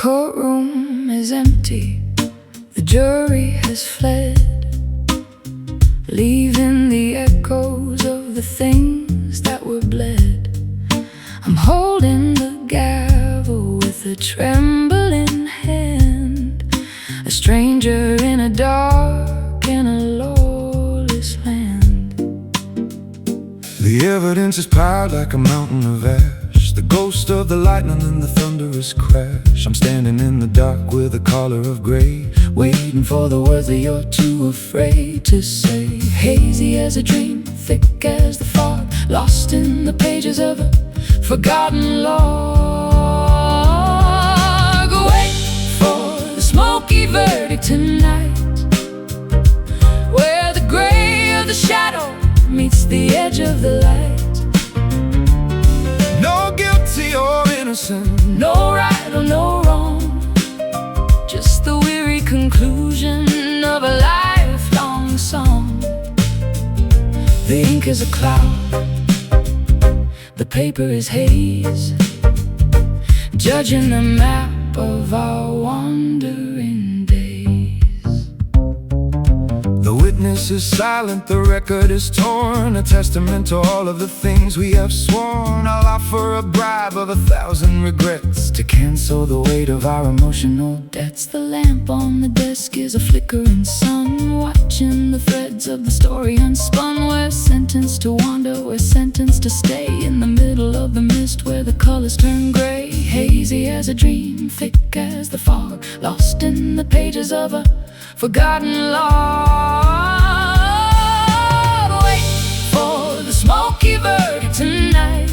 courtroom is empty, the jury has fled, leaving the echoes of the things that were bled. I'm holding the gavel with a trembling hand, a stranger in a dark and a lawless land. The evidence is piled like a mountain of ash, the ghost of the lightning and the thunderous crash. I'm standing in the dark with a collar of gray, waiting for the words that you're too afraid to say. Hazy as a dream, thick as the fog, lost in the pages of a forgotten log. Wait for the smoky verdict tonight, where the gray of the shadow meets the edge of the light. No guilty or innocent, no right or no wrong, just the weary conclusion of a lifelong song. The ink is a cloud, the paper is haze, judging the map of our wandering days. the witness is silent, the record is torn, a testament to all of the things we have sworn. I'll offer a bribe of 1,000 regrets to cancel the weight of our emotional debts. The lamp on the desk is a flickering sun, watching the threads of the story unspun. We're sentenced to wander, we're sentenced to stay in the middle of the mist where the colors turn gray. Hazy as a dream, thick as the fog, lost in the pages of a forgotten log. Wait for the smoky verdict tonight,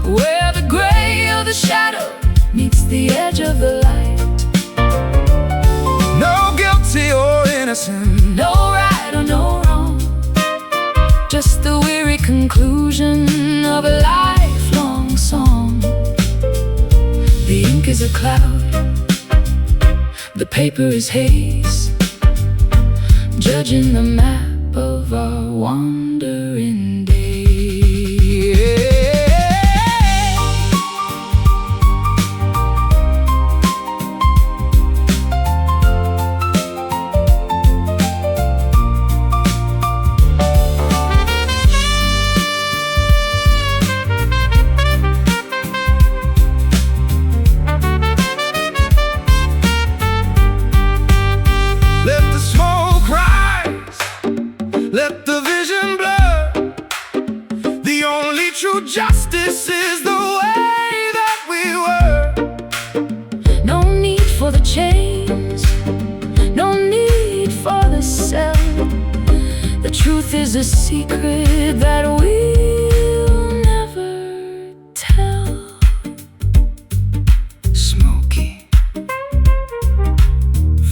where the gray of the shadow meets the edge of the light. No guilty or innocent, no right or no wrong, just the weary conclusion of a lifelong song. The ink is a cloud, the paper is haze, judging the map of our wandering days. Let the vision blur. The only true justice is the way that we were. No need for the chains, no need for the cell. The truth is a secret that we'll never tell. Smoky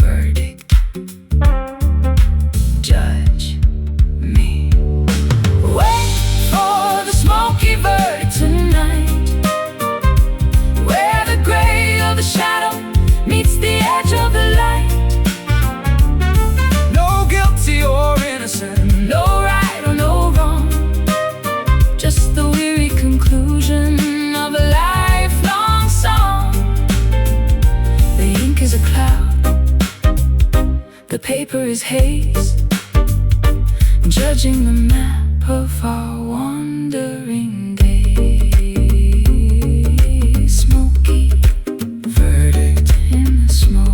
verdict, judge me. Wait for the smoky verdict tonight, where the gray of the shadow meets the edge of the light. no guilty or innocent, No right or no wrong, just the weary conclusion of a lifelong song. The ink is a cloud, the paper is haze, judging the map of our wandering days. Smoky verdict in the smoke.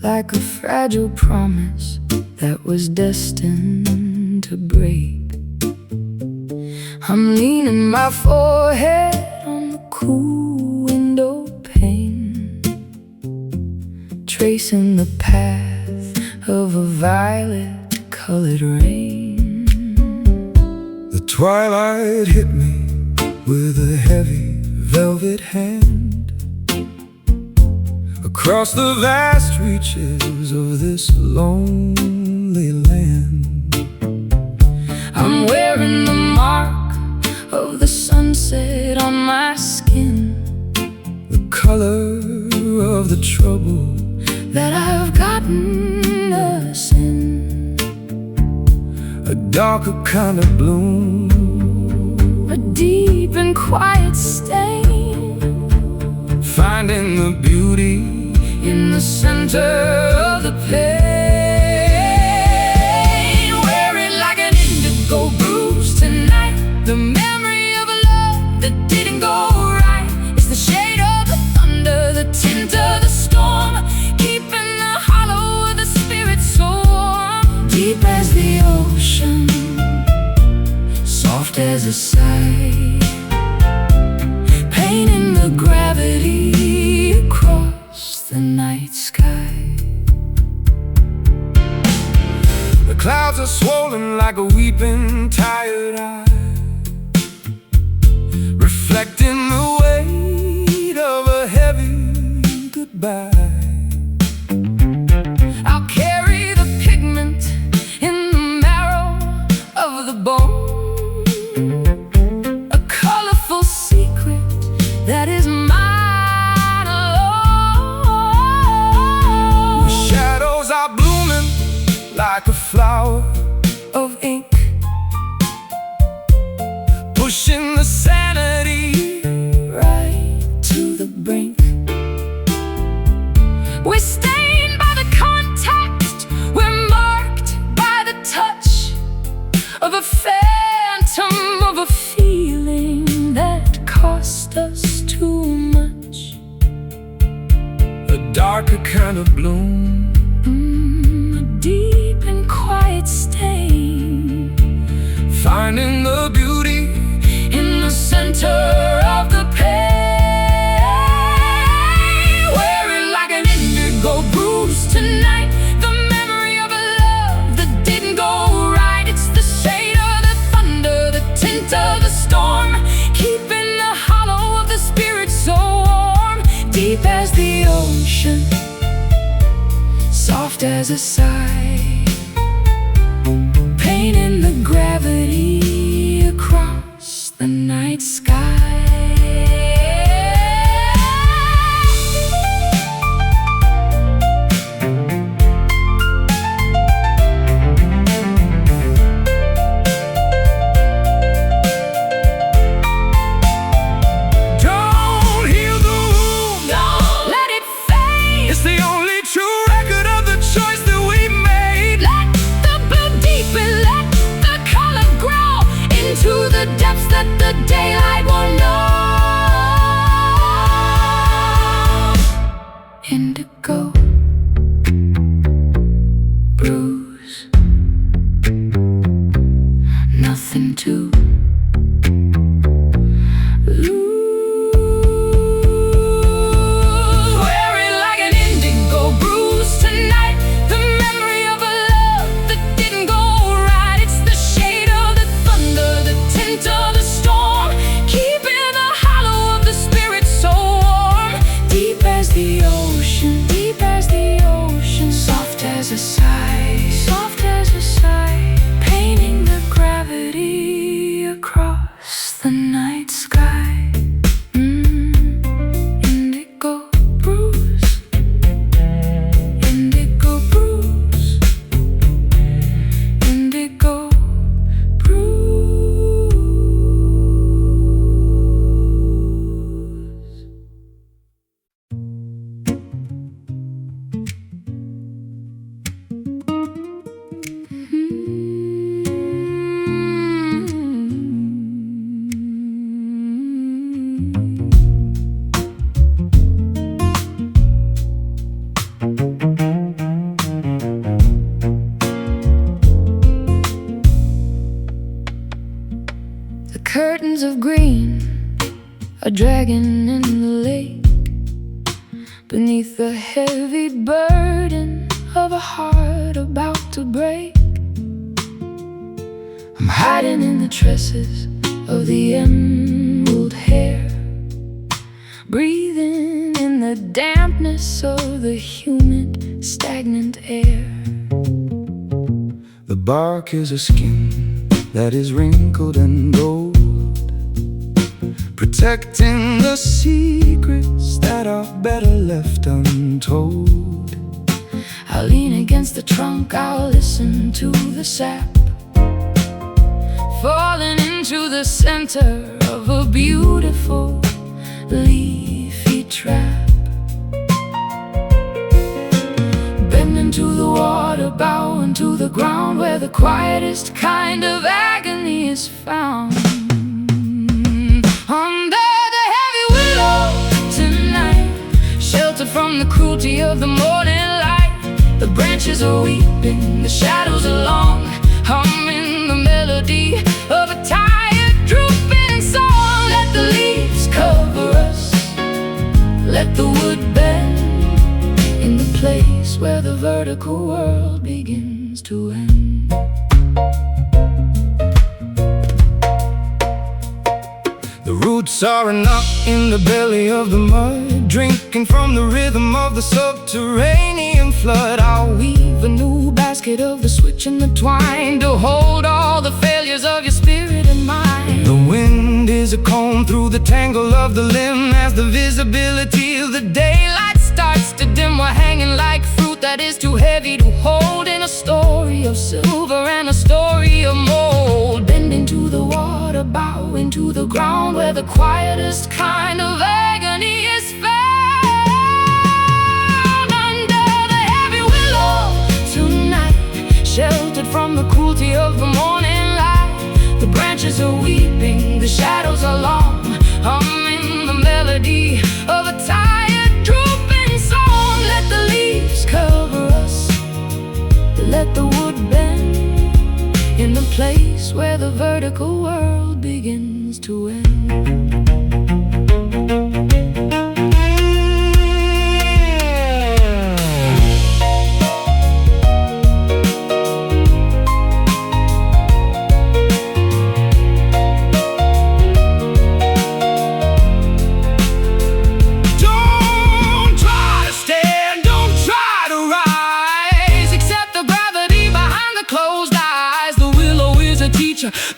like a fragile promise that was destined to break. I'm leaning my forehead on the cool window pane, tracing the path of a violet-colored rain. The twilight hit me with a heavy velvet hand across the vast reaches of this lonely land. I'm wearing the mark of the sunset on my skin, the color of the trouble that I've gotten us in. A darker kind of bloom, a deep and quiet stain, finding the beauty in the center of the pain. Wear it like an indigo bruise tonight, the memory of a love that didn't go right. It's the shade of the thunder, the tint of the storm, keeping the hollow of the spirit so warm. Deep as the ocean, soft as a sigh, painting the gravity across the night sky. The clouds are swollen like a weeping, tired eye, reflecting the weight of a heavy goodbye. I'll carry the pigment in the marrow of the bone, a colorful secret that is mine alone. The shadows are blooming like a flower of ink, pushing the sanity right to the brink. We're stained by the contact, we're marked by the touch of a phantom, of a feeling that cost us too much. a darker kind of bloom, A deep and quiet stain, finding the beauty in the center of the pain. Wear it like an indigo bruise tonight, the memory of a love that didn't go right. It's the shade of the thunder, the tint of the storm, keeping the hollow of the spirit so warm. Deep as the ocean, soft as a sigh, painting the gravity across the night sky. don't heal the wound. Don't let it fade. It's the only true record of the choice that we made. Let the blue deepen, let the color grow into the depths that the daylight won't know. Indigo bruise, nothing to lose. Wear it like an indigo bruise tonight, the memory of a love that didn't go right. It's the shade of the thunder, the tint of the storm, keeping the hollow of the spirit so warm. Deep as the ocean, deep as the heavy burden of a heart about to break. I'm hiding in the tresses of the emerald hair, breathing in the dampness of the humid, stagnant air. The bark is a skin that is wrinkled and old, protecting the secrets that are better left untold. I'll lean against the trunk, I'll listen to the sap, falling into the center of a beautiful leafy trap. Bending to the water, bowing to the ground, where the quietest kind of agony is found. Under the heavy willow tonight, sheltered from the cruelty of the morning light. The branches are weeping, the shadows are long, humming the melody of a tired, drooping song. Let the leaves cover us, let the wood bend in the place where the vertical world begins to end. The roots are a knot in the belly of the mud, drinking from the rhythm of the subterranean flood. I'll weave a new basket of the switch and the twine to hold all the failures of your spirit and mind. The wind is a comb through the tangle of the limb, as the visibility of the daylight starts to dim. We're hanging like fruit that is too heavy to hold, in a story of silver and a story of mold. Bending to the water, bowing to the ground, where the quietest kind of agony is found. Under the heavy willow tonight, sheltered from the cruelty of the morning light. The branches are weeping, the shadows are long, humming the melody of a tired, drooping song. Let the leaves cover us, let the wood bend in the place where the vertical world begins to end.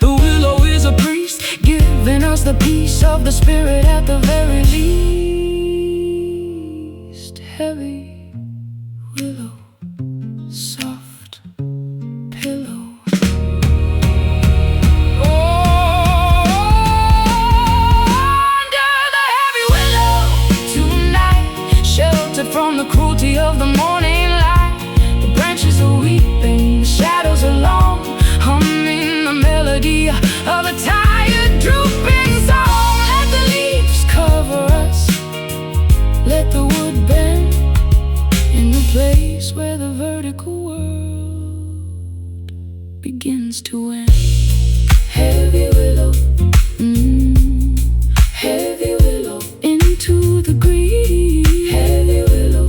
The willow is a priest, giving us the peace of the spirit at the very least. Heavy willow, soft pillow. Under the heavy willow tonight, sheltered from the cruelty of the morning light. The branches are weeping, the shadows are long, humming the melody of a tired, drooping song. Let the leaves cover us, let the wood bend in the place where the vertical world begins to end. Heavy willow, heavy willow, into the green. Heavy willow,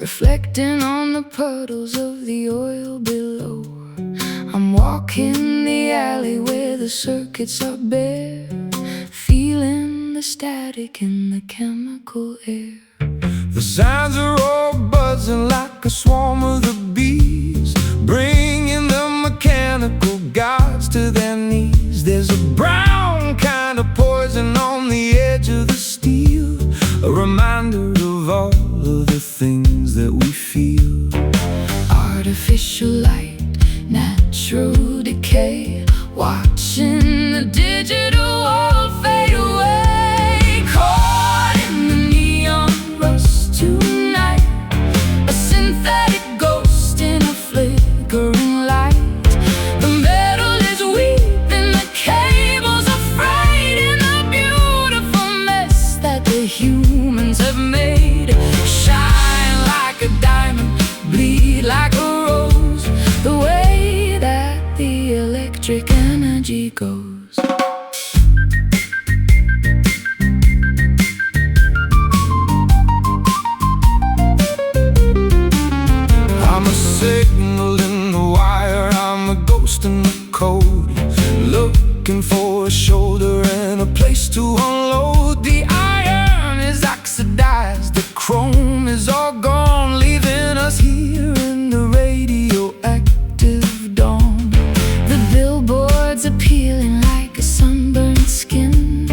reflecting on the puddles of the oil below. I'm walking the alley where the circuits are bare, feeling the static in the chemical air. The signs are all buzzing like a swarm of the bees, bringing the mechanical gods to their knees. There's a brown kind of poison on the air humans have made. Shine like a diamond, bleed like a rose, the way that the electric energy goes. I'm a signal in the wire, I'm a ghost in the code, looking for a shoulder and a place to unload. The iron is oxidized, the chrome is all gone, leaving us here in the radioactive dawn. The billboards are peeling like a sunburned skin,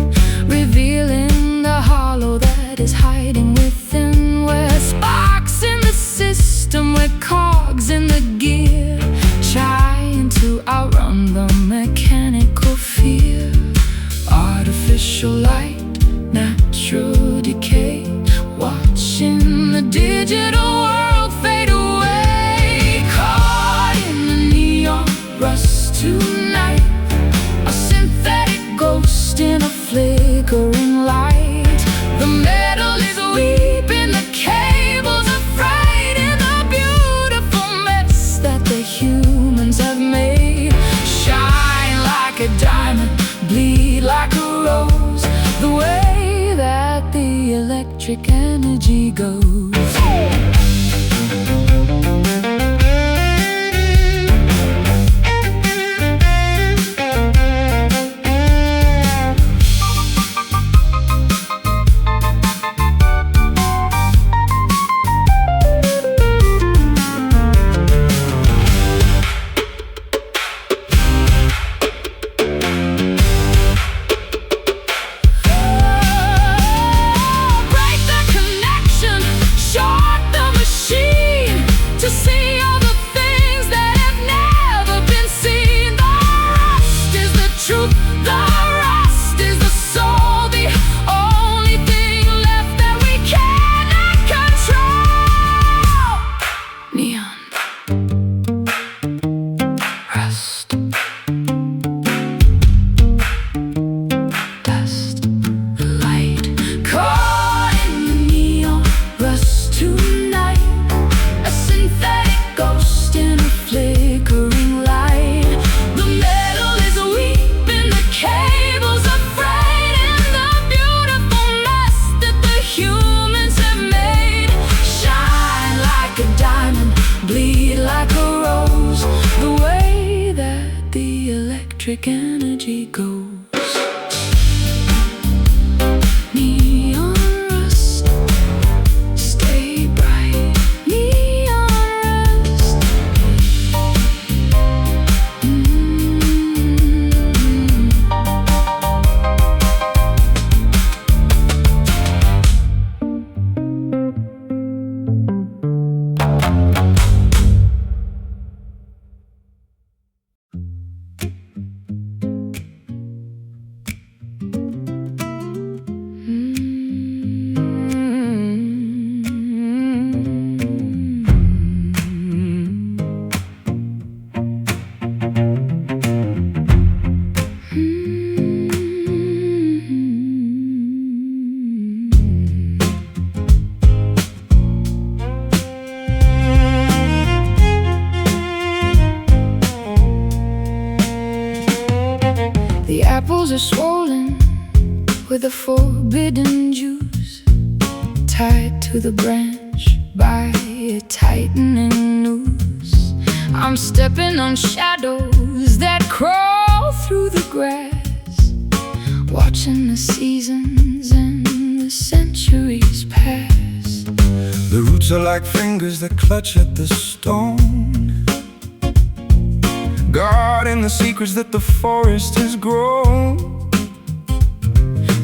revealing the hollow that is hiding within, where sparks in the system, where cogs in the gear, trying to outrun the mechanical fear. Artificial light, natural decay, watching the digital world fade away. Caught in the neon rust tonight, a synthetic ghost in a flickering light. The metal is weeping, the cables are frayed in the beautiful mess that the humans have made. Shine like a diamond, bleed like a rose, the way that the electric energy goes. Electric energy goes. Neon rust, stay bright. Neon rust. The apples are swollen with a forbidden juice, tied to the branch by a tightening noose. I'm stepping on shadows that crawl through the grass, watching the seasons and the centuries pass. The roots are like fingers that clutch at the stone, guarding the secrets that the forest has grown.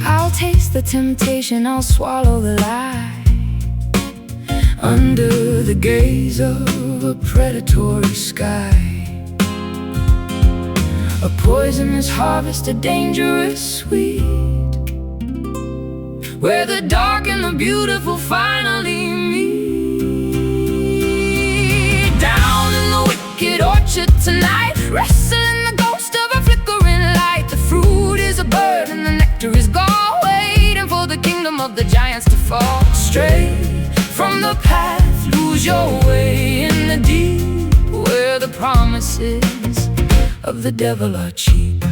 I'll taste the temptation, I'll swallow the lie, under the gaze of a predatory sky. A poisonous harvest, a dangerous sweet, where the dark and the beautiful finally meet. Down in the wicked orchard tonight, wrestling the ghost of a flickering light. The fruit is a bird and the nectar is gall, waiting for the kingdom of the giant. fall. Stray from the path, lose your way in the deep, where the promises of the devil are cheap.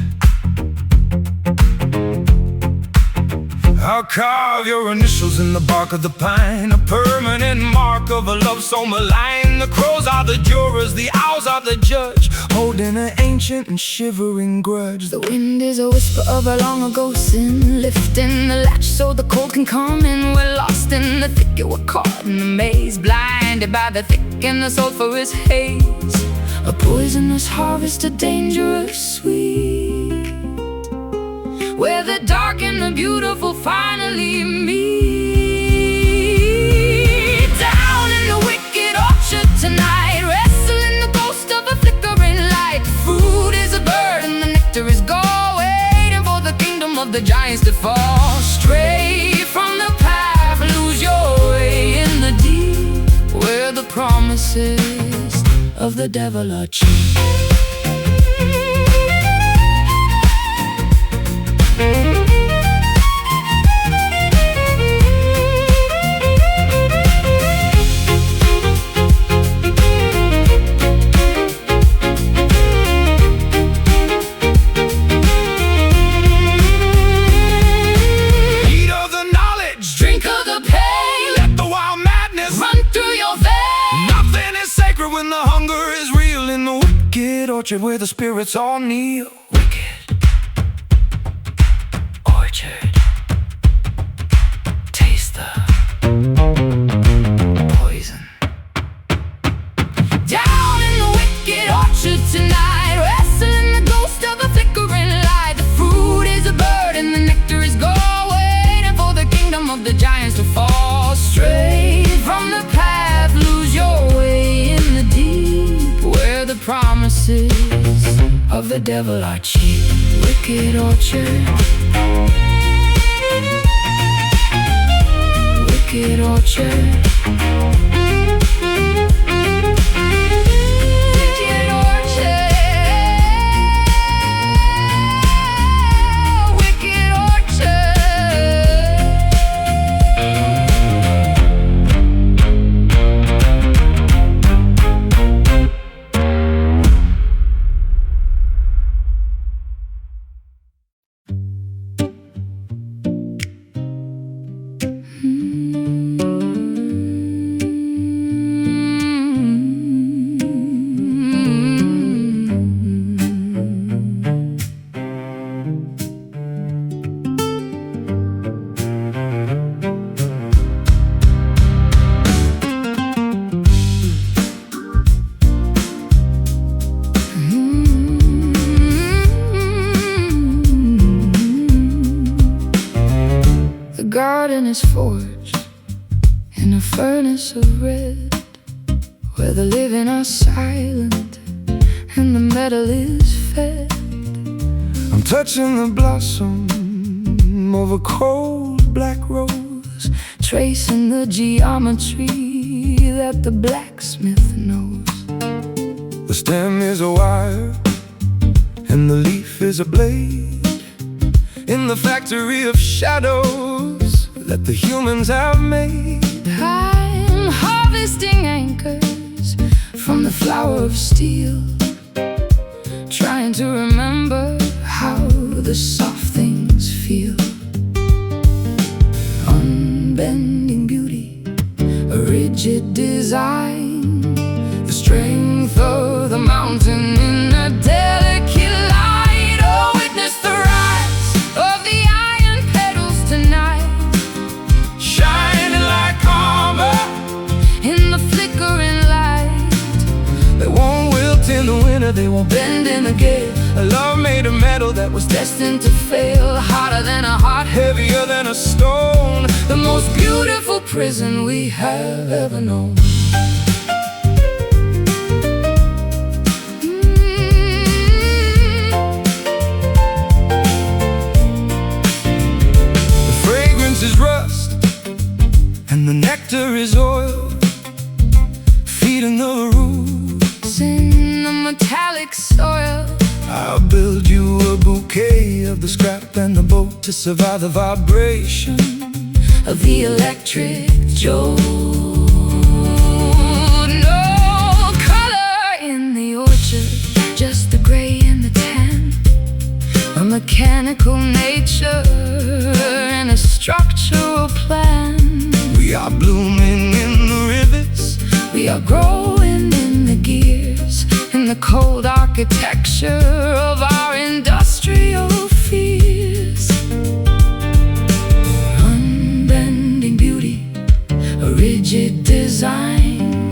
I'll carve your initials in the bark of the pine, a permanent mark of a love so malign. The crows are the jurors, the owls are the judge, holding an ancient and shivering grudge. The wind is a whisper of a long ago sin, lifting the latch so the cold can come in. We're lost in the thicket, we're caught in the maze, blinded by the thick and the sulphurous haze. A poisonous harvest, a dangerous sweet, where the dark and the beautiful finally meet. Down in the wicked orchard tonight, wrestling the ghost of a flickering light. The fruit is a bird and the nectar is gold, waiting for the kingdom of the giants to fall. Stray from the path, lose your way in the deep, where the promises of the devil are cheap. When the hunger is real in the wicked orchard where the spirits all kneel. Wicked orchard, taste the poison. Down in the wicked orchard tonight, wrestling the ghost of a flickering light. The fruit is a bird and the nectar is gold, waiting for the kingdom of the giants to fall. Straight from the path, lose your way in the deep, where the promises of the devil are cheap. Wicked orchard, wicked orchard. The garden is forged in a furnace of red, where the living are silent and the metal is fed. I'm touching the blossom of a cold black rose, tracing the geometry that the blacksmith knows. the stem is a wire and the leaf is a blade, in the factory of shadows that the humans have made. I'm harvesting anchors from the flower of steel, trying to remember how the soft things feel. Unbending beauty, a rigid design, the strength of the mountain in a delicate light. Oh, witness the rise of the iron petals tonight, Shining like armor in the flickering light. they won't wilt in the winter, they won't Bend in the gale, a love made of metal that was destined to fail. Hotter than a heart, heavier than a stone. the most beautiful prison we have ever known. The fragrance is rust and the nectar is oil, feeding the roots In the metallic soil, I'll build you a bouquet of the scrap and the boat to survive the vibration of the electric jode. No color in the orchard, just the gray and the tan, a mechanical nature and a structural plan. We are blooming in the rivets, We are growing in the gears, in the cold architecture of our industrial fears. Unbending beauty, a rigid design,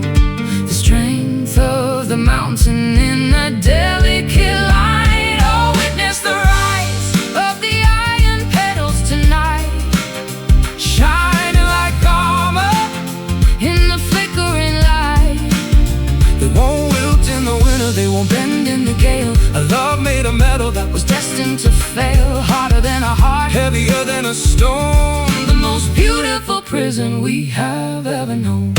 the strength of the mountain in a delicate line. Oh, witness the rise of the iron petals tonight, shining like armor in the flickering light. they won't wilt in the winter, They won't bend in the gale. a love made of metal that was Destined to fail, harder than a heart, heavier than a stone. the most beautiful prison we have ever known.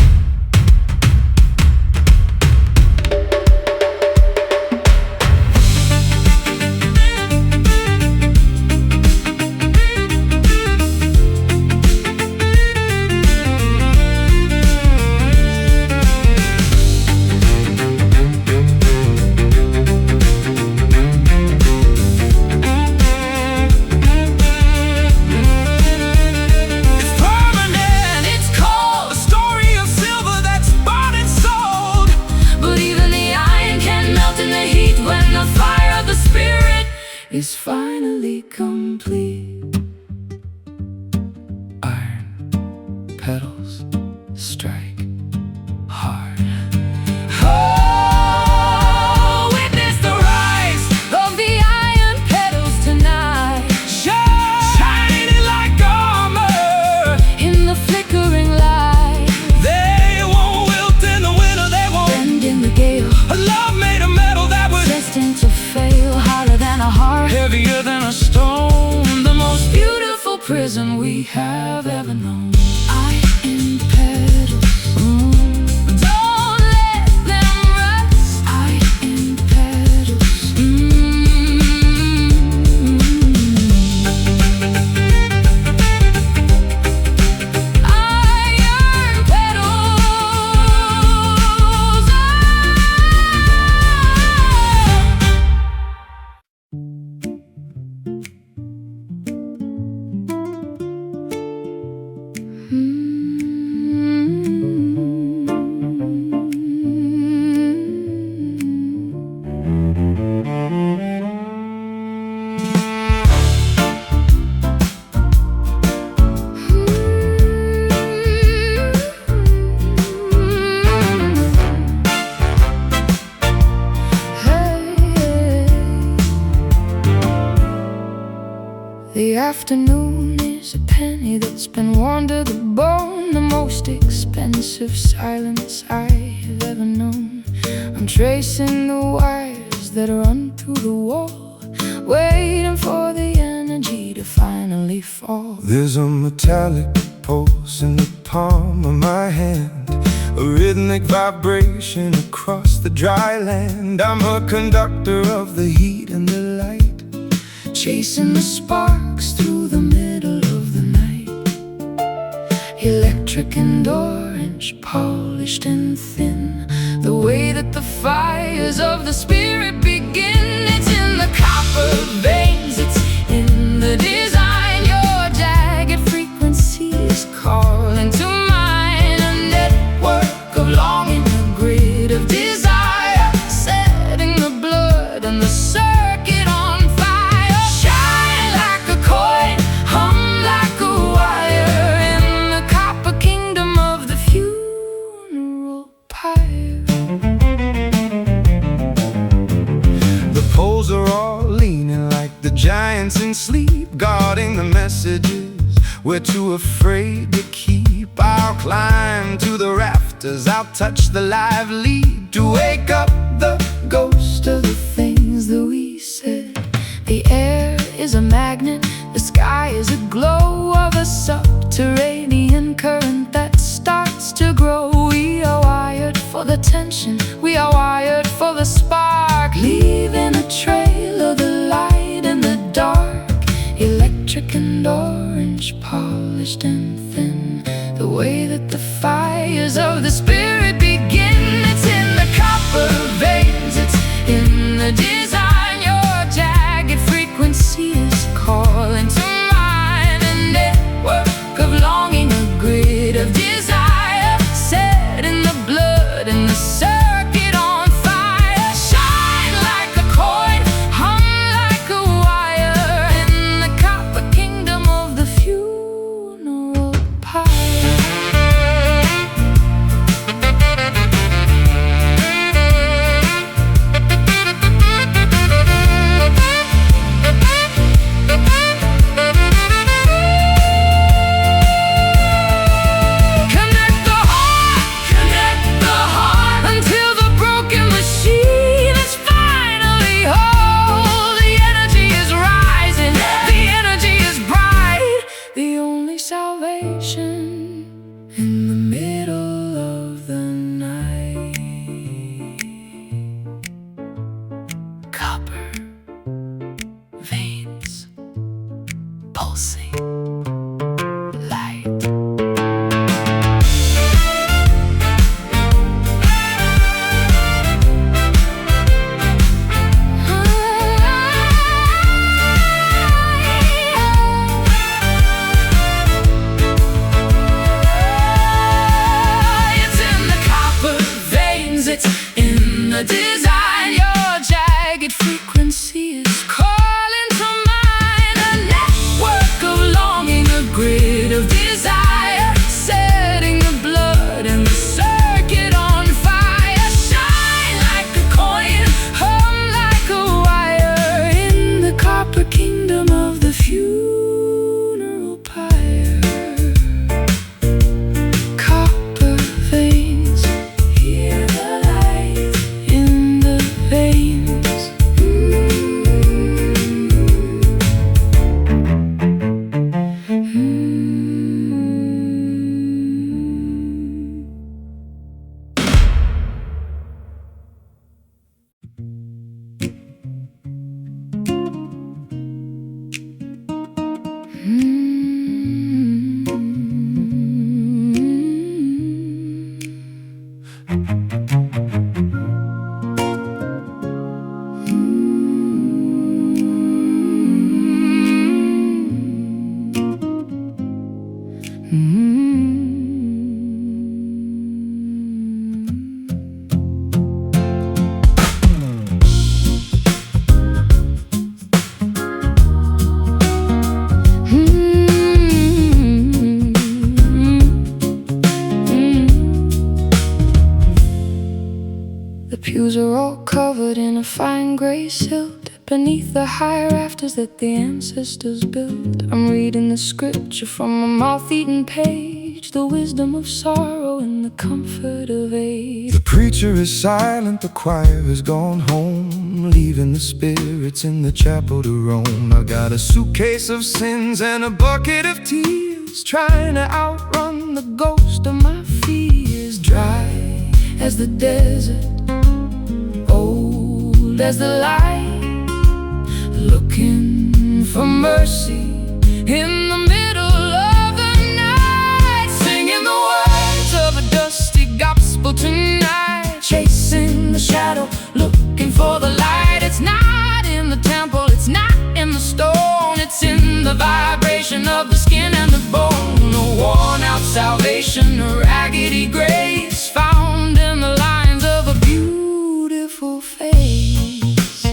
It's permanent, It's cold, a story of silver that's bought and sold. but even the iron can melt in the heat when the fire of the spirit is finally complete. Iron petals strike hard. Oh, witness the rise of the iron petals tonight, Shining like armor, in the flickering light. they won't wilt in the winter, they won't. Bend in the gale, A love made of metal that was destined to fail, harder than a heart, heavier than a stone. the most beautiful prison we have ever known. Iron petals, don't let them rust. Iron petals, Iron petals, The afternoon is a penny that's been worn to the bone, the most expensive silence I've ever known. I'm tracing the wires that run through the wall, waiting for the energy to finally fall. There's a metallic pulse in the palm of my hand, a rhythmic vibration across the dry land. I'm a conductor of the heat and the light, Chasing the sparks through the middle of the night. Electric and orange, polished and thin, the way that the fires of the spirit begin. It's in the copper veins, it's in the design. Your jagged frequencies calling to mine, a network of longing, a grid of desire, setting the blood and the circuit on fire. Shine like a coin, hum like a wire, in the copper kingdom of the funeral pyre. the poles are all leaning like the giants in sleep, guarding the messages we're too afraid to keep. I'll climb to the rafters, I'll touch the live lead, to wake up the ghost of the things that we said. The air is a magnet, the sky is a glow of a subterranean current that starts to grow. We are wired for the tension, we are wired for the spark, leaving a trail of the light in the dark. Electric and orange pop. polished and thin, the way that the fires of the spirit begin. It's in the copper veins, it's in the design. Your jagged frequency is calling to mind, a network of longing, a grid of desire, set in the blood and the circuit on fire. Shine like a coin, hum like a wire, in the copper kingdom of the funeral pyre. In the middle of the night, copper veins pulsing light. Design, your jagged frequency is calling to mind, a network of longing, a grid of desire, setting the blood and the circuit on fire. Shine like a coin, hum like a wire, in the copper kingdom of the funeral pyre. Copper veins, hear the light in the veins. The pews are all covered in a fine gray silt, beneath the high rafters that the ancestors built. I'm reading the scripture from a moth-eaten page, the wisdom of sorrow and the comfort of age. The preacher is silent, the choir has gone home, leaving the spirits in the chapel to roam. I got a suitcase of sins and a bucket of tears, trying to outrun the ghost of my fears. Dry as the desert, old as the light, looking for mercy in the middle of the night, singing the words of a dusty gospel tonight, chasing the shadow, looking for the light. It's not in the temple, it's not in the stone, it's in the vibration of the skin and the bone. A worn out salvation, a raggedy grace, found in the lines of a beautiful face.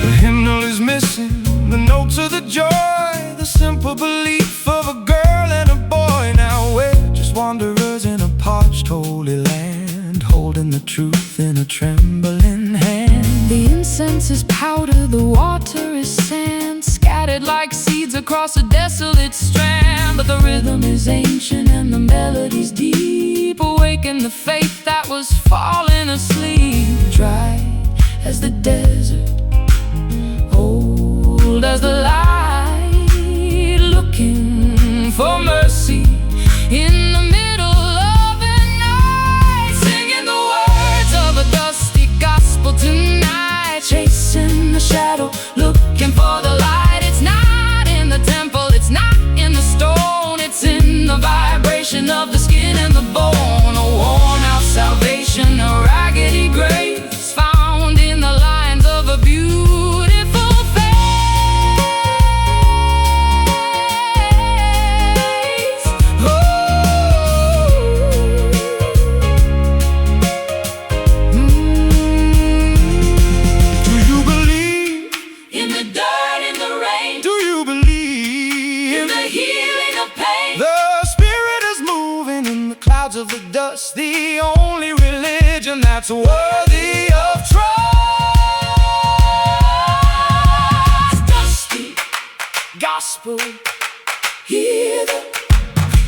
The hymnal is missing the notes of the joy, the simple belief of a girl and a boy. Now we're just wanderers in a parched holy land, holding the truth in a trembling hand. The incense is powder, the water is sand, scattered like seeds across a desolate strand. But the rhythm is ancient and the melodies deep, awaken the faith that was falling asleep. Dry as the desert, old as the light, looking for mercy in the middle of the night, singing the words of a dusty gospel tonight, chasing the shadow, look that's worthy of trust. Dusty gospel, hear the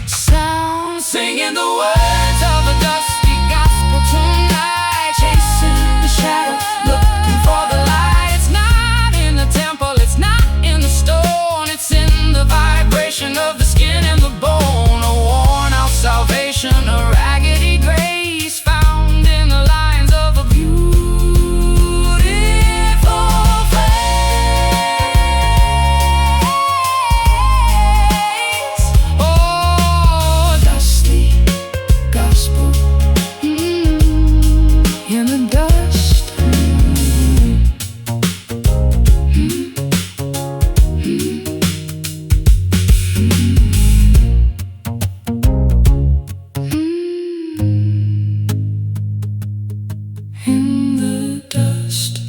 sound, singing the words of a dusty gospel tonight, chasing the shadow, looking for the light. It's not in the temple, it's not in the stone, it's in the vibration of the skin and the bone. A worn out salvation, a raggedy grace, found in the lines of a beautiful face. Oh, dusty gospel, in the dust. In the dust.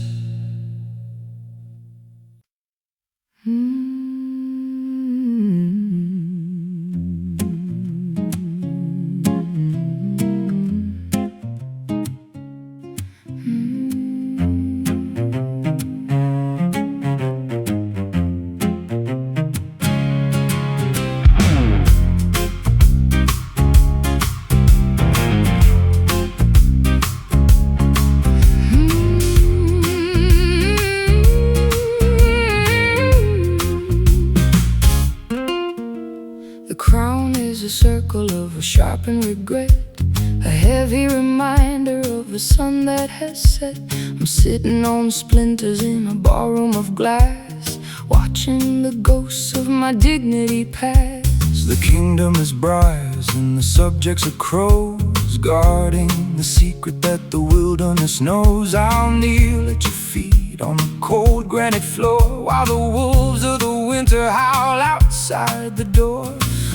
The crown is a circle of a sharpened regret, a heavy reminder of a sun that has set. I'm sitting on splinters in a ballroom of glass, watching the ghosts of my dignity pass. The kingdom is briars and the subjects are crows, guarding the secret that the wilderness knows. I'll kneel at your feet on the cold granite floor, while the wolves of the winter howl outside the door.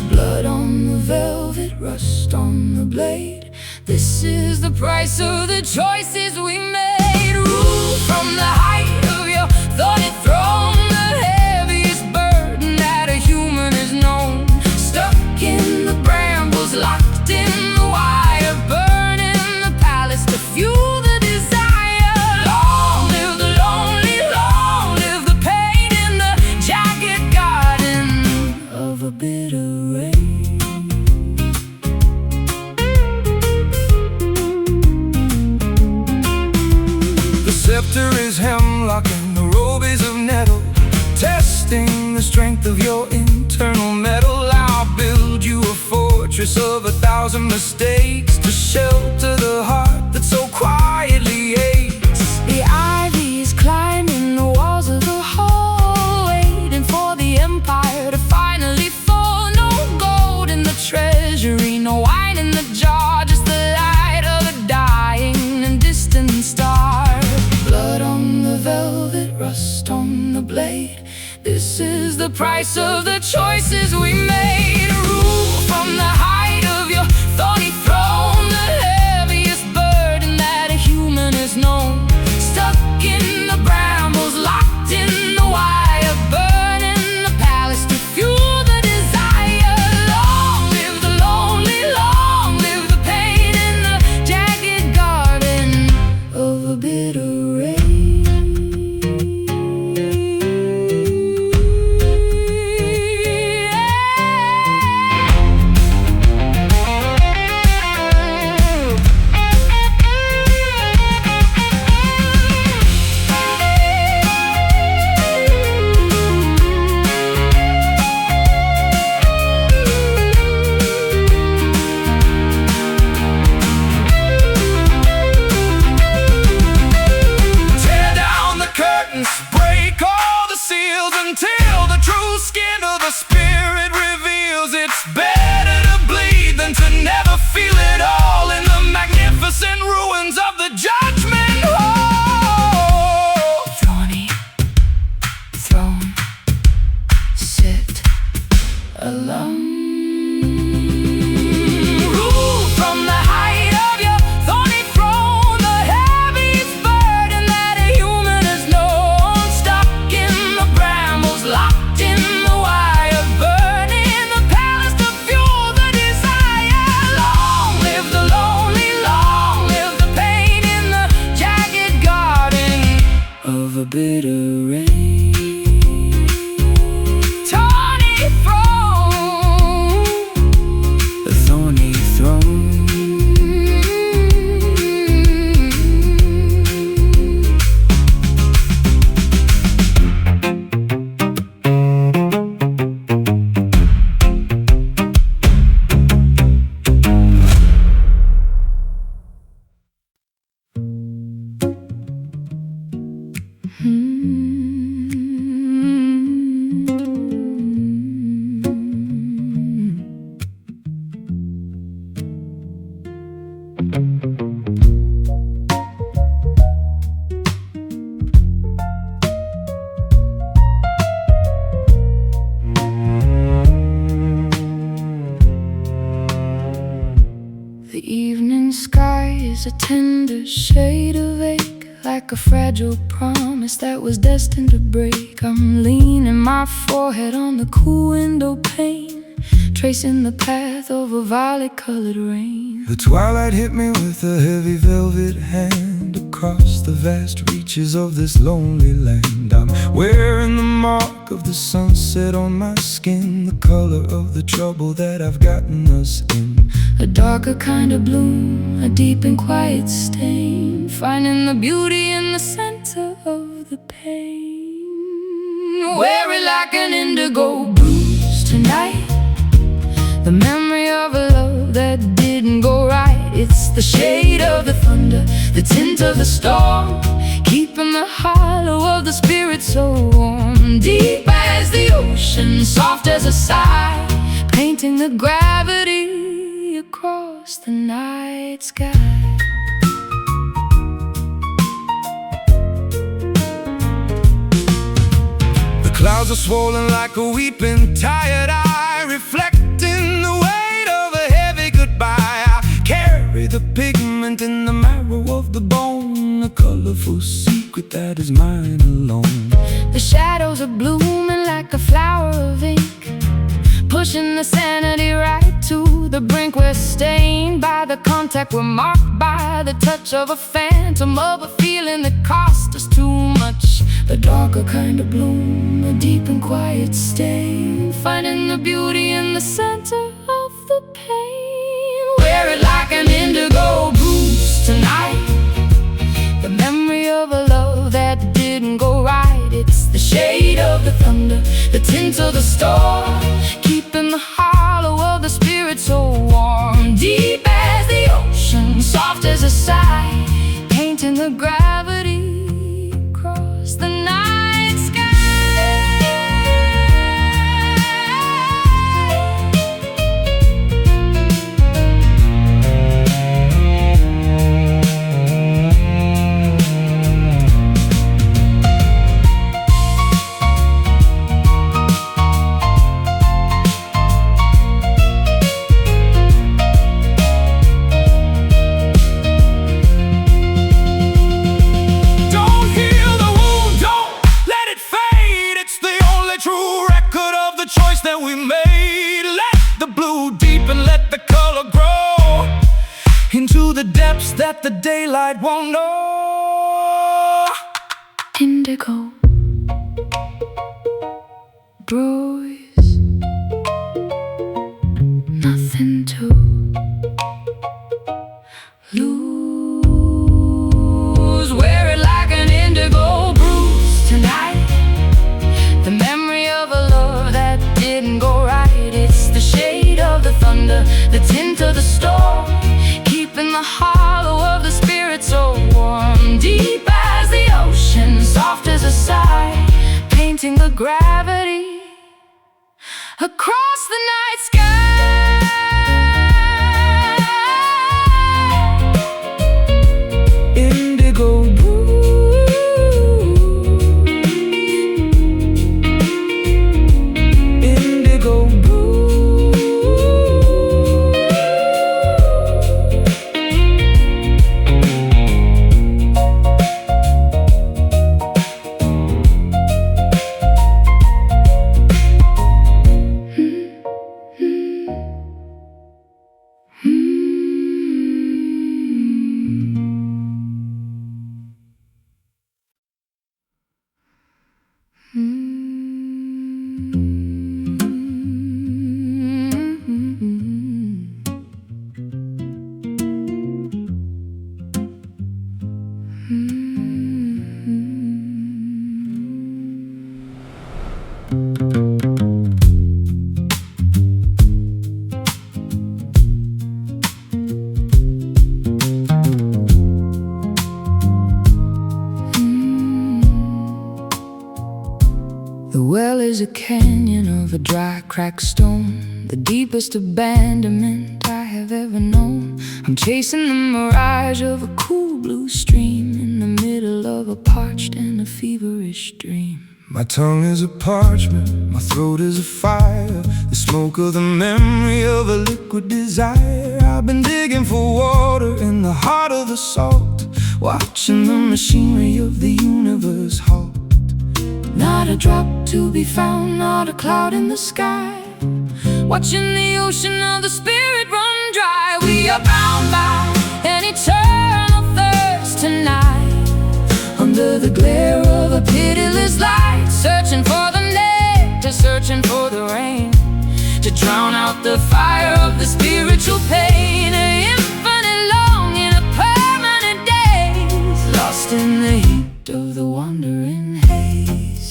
Blood on the velvet, rust on the blade. This is the price of the choices we made. Rule from the height of your thorny throne, the heaviest burden that a human has known. Stuck in the brambles, locked in the wire, burning the palace to fuel the desire. Long live the lonely, long live the pain in the jagged garden of a bitter rain. The scepter is hemlock and the robe is of nettle, testing the strength of your internal metal. I'll build you a fortress of 1,000 mistakes to shelter the heart that so quietly aches. The ivy is climbing the walls of the hall, waiting for the empire to finally fall. No gold in the treasury, no wine in the jar, just the light of a dying and distant star. Blood on the velvet, rust on the blade. This is the price of the choices we made. Rule from the height of your thorny throne, the heaviest burden that a human has known. Stuck in the brambles, locked in the wire, burning the palace to fuel the desire. Long live the lonely, long live the pain in the jagged garden of a bitter rain. Tear down the curtains, break all the seals, until the true skin of the spirit reveals. It's better to bleed than to never feel it all, in the magnificent ruins of the judgment hall. Thorny throne, sit alone. Rule from the height of your thorny throne, the heaviest burden that a human has known. Stuck in the brambles, locked in the wire, burning the palace to fuel the desire. Long live the lonely, long live the pain in eyes, a tender shade of ache, like a fragile promise that was destined to break. I'm leaning my forehead on the cool window pane, tracing the path of a violet-colored rain. The twilight hit me with a heavy velvet hand across the vast reaches of this lonely land. I'm wearing the mark of the sunset on my skin, the color of the trouble that I've gotten us in. A darker kind of bloom, a deep and quiet stain, finding the beauty in the center of the pain. Wear it like an indigo bruise tonight, the memory of a love that didn't go right. It's the shade of the thunder, the tint of the storm, keeping the hollow of the spirit so warm. Deep as the ocean, soft as a sigh, painting the gravity across the night sky. The clouds are swollen like a weeping, tired eye, reflecting the weight of a heavy goodbye. I carry the pigment in the marrow of the bone, a colorful secret that is mine alone. The shadows are blooming like a flower of ink, pushing the sanity right to the brink. We're stained by the contact, we're marked by the touch of a phantom, of a feeling that cost us too much. A darker kind of bloom, a deep and quiet stain, finding the beauty in the center of the pain. Wear it like an indigo bruise tonight, the memory of a love that didn't go right. It's the shade of the thunder, the tint of the storm, keeping the hollow of the spirit so warm. Deep as the ocean, soft as a sigh, painting the gravity across the night sky. That we made, let the blue deepen, let the color grow into the depths that the daylight won't know. Indigo bruise, nothing to lose. Wear it like an indigo bruise tonight, the memory of a love that didn't go right. It's the shade of the thunder, the tint of the storm, keeping the hollow of the spirit so warm. Deep as the ocean, soft as a sigh, painting the gravity across the night sky. Indigo The well is a canyon of a dry, cracked stone, the deepest abandonment I have ever known. I'm chasing the mirage of a cool blue stream in the middle of a parched and a feverish dream. My tongue is a parchment, my throat is a fire, the smoke of the memory of a liquid desire. I I've been digging for water in the heart of the salt, watching the machinery of the universe halt. Not a drop to be found, not a cloud in the sky, watching the ocean of the spirit run dry. We are bound by an eternal thirst tonight, under the glare of a pitiless light, searching for the nectar, searching for the rain, to drown out the fire of the spiritual pain. An infinite longing, a permanent daze, lost in the heat of the wandering haze.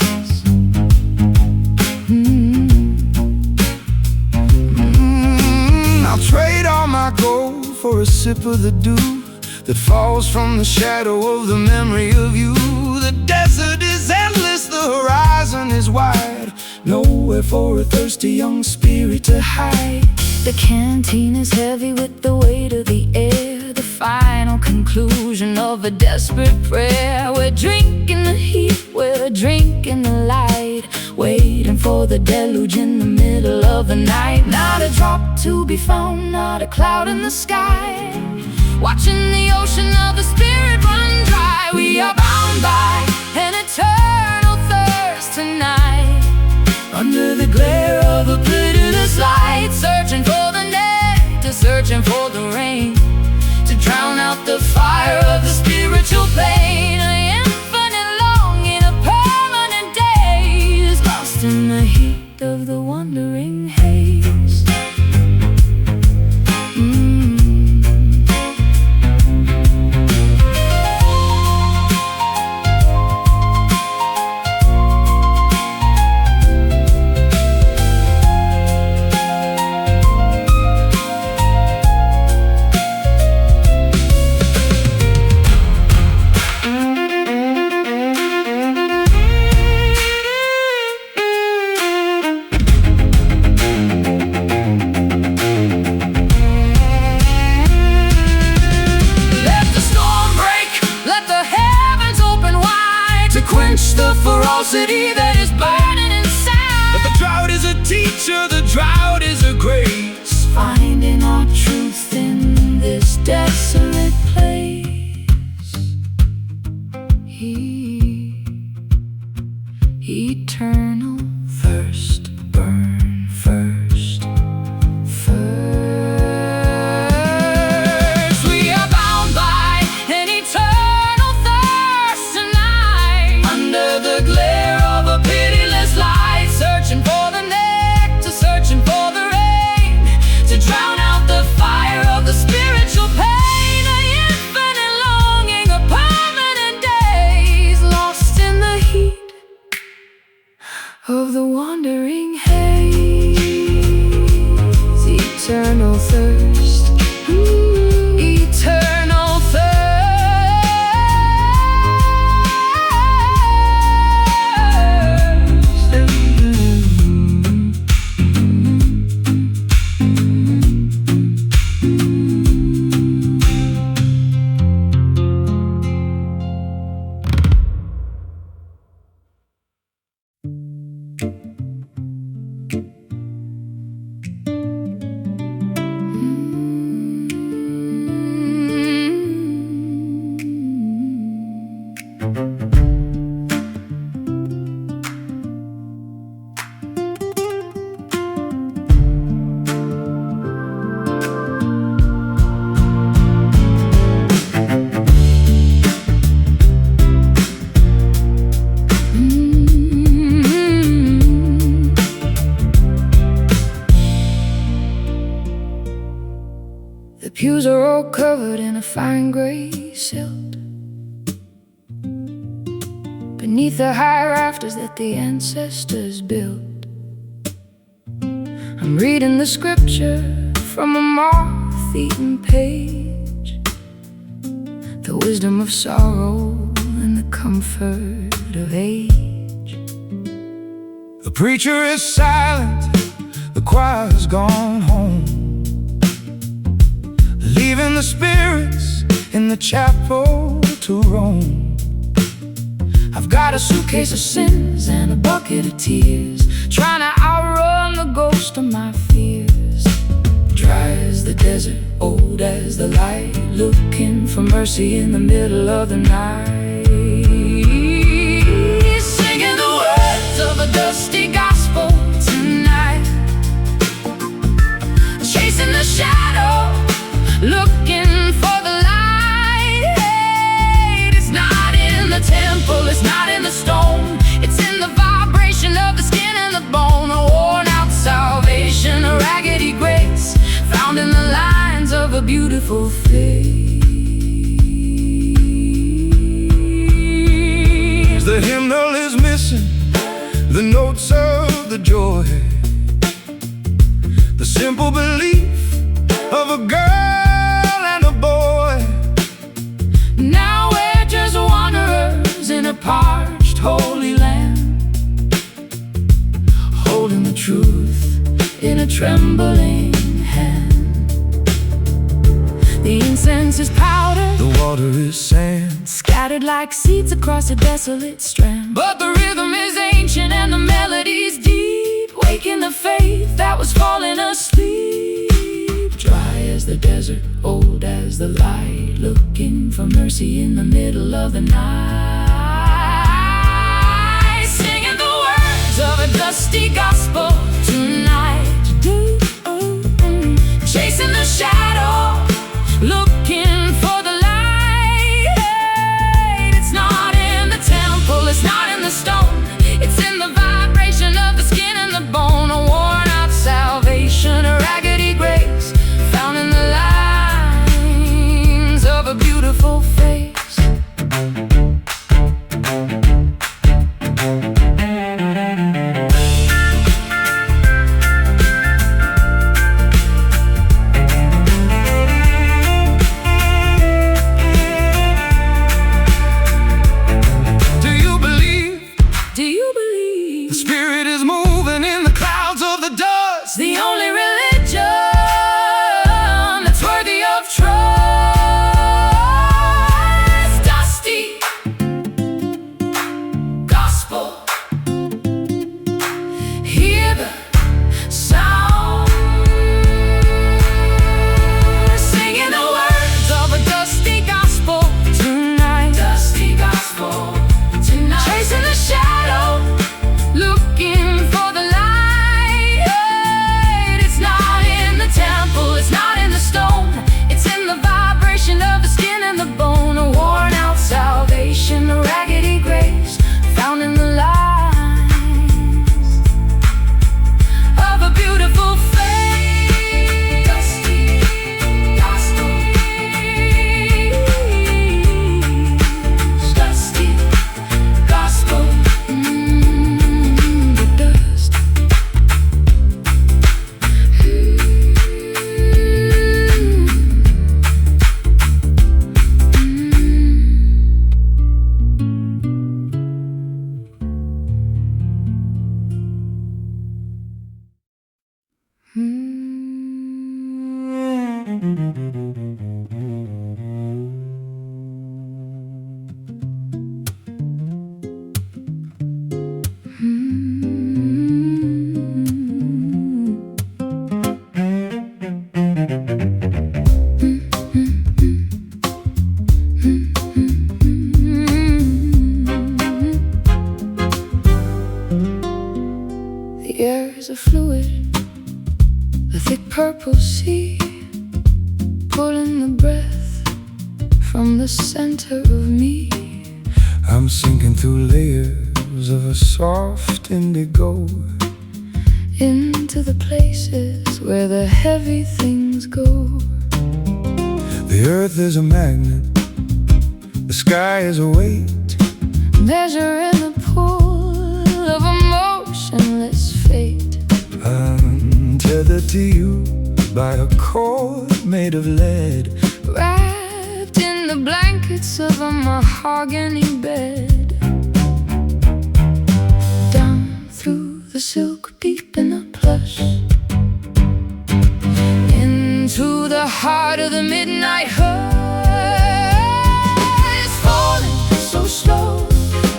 I'll trade all my gold for a sip of the dew that falls from the shadow of the memory of you. The desert is endless, the horizon is wide, nowhere for a thirsty young spirit to hide. The canteen is heavy with the weight of the air, the final conclusion of a desperate prayer. We're drinking the heat, we're drinking the light, waiting for the deluge in the middle of the night. Not a drop to be found, not a cloud in the sky, watching the ocean of the spirit run dry. We are bound by an eternal thirst tonight, under the glare of a pitiless light, searching for the nectar, searching for the rain, to drown out the fire of the spiritual pain. An infinite longing, a permanent daze, lost in the heat of the wandering haze. The ferocity that is burning inside. If the drought is a teacher, the drought is a grace, finding our truth in this desolate place. Eternal thirst, burn first. We are bound by an eternal thirst tonight, under the glare of a pitiless light, searching for the nectar, searching for the rain, to drown out the fire of the spiritual pain. An infinite longing, a permanent daze, lost in the heat of the wandering haze. Eternal thirst, eternal thirst. The pews are all covered in a fine gray silt, beneath the high rafters that the ancestors built. I'm reading the scripture from a moth-eaten page, the wisdom of sorrow and the comfort of age. The preacher is silent, the choir's gone home, leaving the spirits in the chapel to roam. I've got a suitcase of sins and a bucket of tears, trying to outrun the ghost of my fears. Dry as the desert, old looking for mercy in the middle of the night. Singing the words of a dusty gospel tonight, chasing the shadow, looking for the light. Hey, it's not in the temple, it's not in the stone, it's in the vibration of the skin and the bone. A worn out salvation, a raggedy grace, found in the lines of a beautiful face. The hymnal is missing the notes of the joy, the simple belief of a girl and a boy. Now we're just wanderers in a parched holy land, holding the truth in a trembling hand. The incense is powder, the water is sand, scattered like seeds across a desolate strand. But the rhythm is ancient and the melody's deep, waking the faith that was falling asleep. Dry as the desert, old as the light, looking for mercy in the middle of the night. Singing the words of a dusty gospel tonight, chasing the shadow, looking for the light. It's not in the temple, it's not in the stone, it's in the vibration of the skin and the bone. A worn out salvation, a raggedy grace, found in the lines of a beautiful face. The only religion that's worthy of trust. Dusty gospel, hear the sound, singing the words of a dusty gospel tonight. Dusty gospel tonight, chasing the shadow, looking for the light. It's not in the stone, it's in the vibration of the skin and the bone. A worn out salvation, a raggedy grace, found in the lines of a beautiful face. Dusty gospel, dusty gospel, the dust. The air is a fluid, a thick purple sea, pulling the breath from the center of me. I'm sinking through layers of a soft indigo, into the places where the heavy things go. the earth is a magnet, the sky is a weight, measuring the pull of a motionless fate. I'm tethered to you by a cord made of lead, wrapped in the blankets of a mahogany bed. Down through the silk, deep in the plush, into the heart of the midnight hush. Falling so slow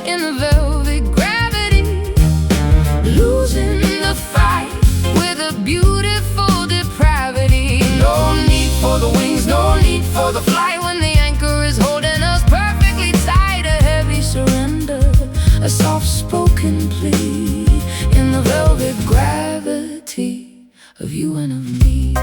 in the velvet gravity, losing the fight with a beautiful depravity. No need for the wings, no need for the flight. of you and of me.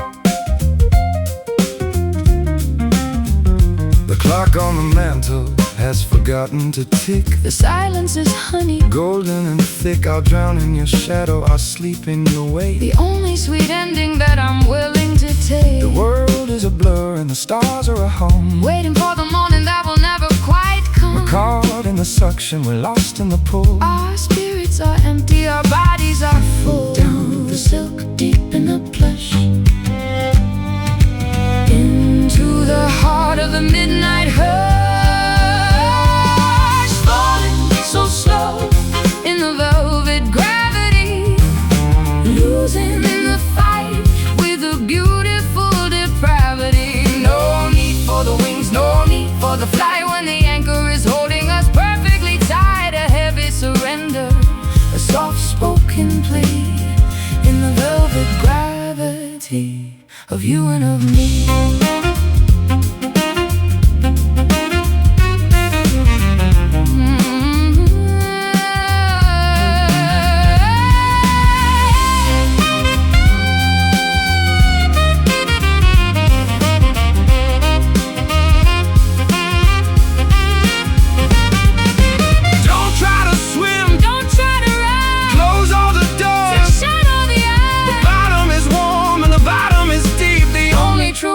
The clock on the mantle has forgotten to tick. The silence is honey, Golden and thick, I'll drown in your shadow, I'll sleep in your wake. the only sweet ending that I'm willing to take. The world is a blur and the stars are a home. Waiting for the morning that will never quite come. We're caught in the suction, we're lost in the pull. Our spirits are empty, our bodies are full. Down the silk, deep in the plush, into the heart of the midnight hush. Falling so slow in the velvet gravity, losing in the fight with a beautiful depravity. No need for the wings, no need for the flight, when the anchor is holding us perfectly tight. A heavy surrender, a soft-spoken plea in the velvet gravity of you and of me.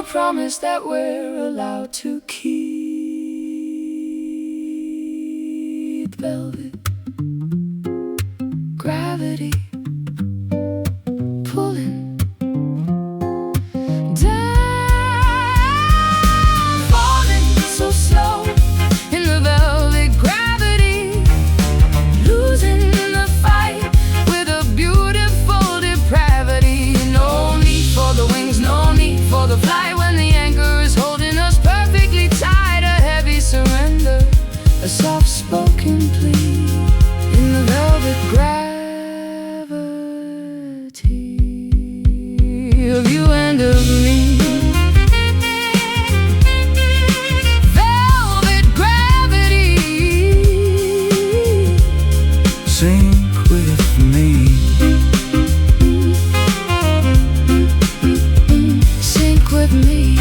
Promise that we're allowed to keep. Velvet gravity pulling down, falling so slow in the velvet gravity, losing in the fight with a beautiful depravity. No need for the wings, no need for the flight, a soft-spoken plea in the velvet gravity of you and of me. Velvet gravity, Sink with me. Sink with me.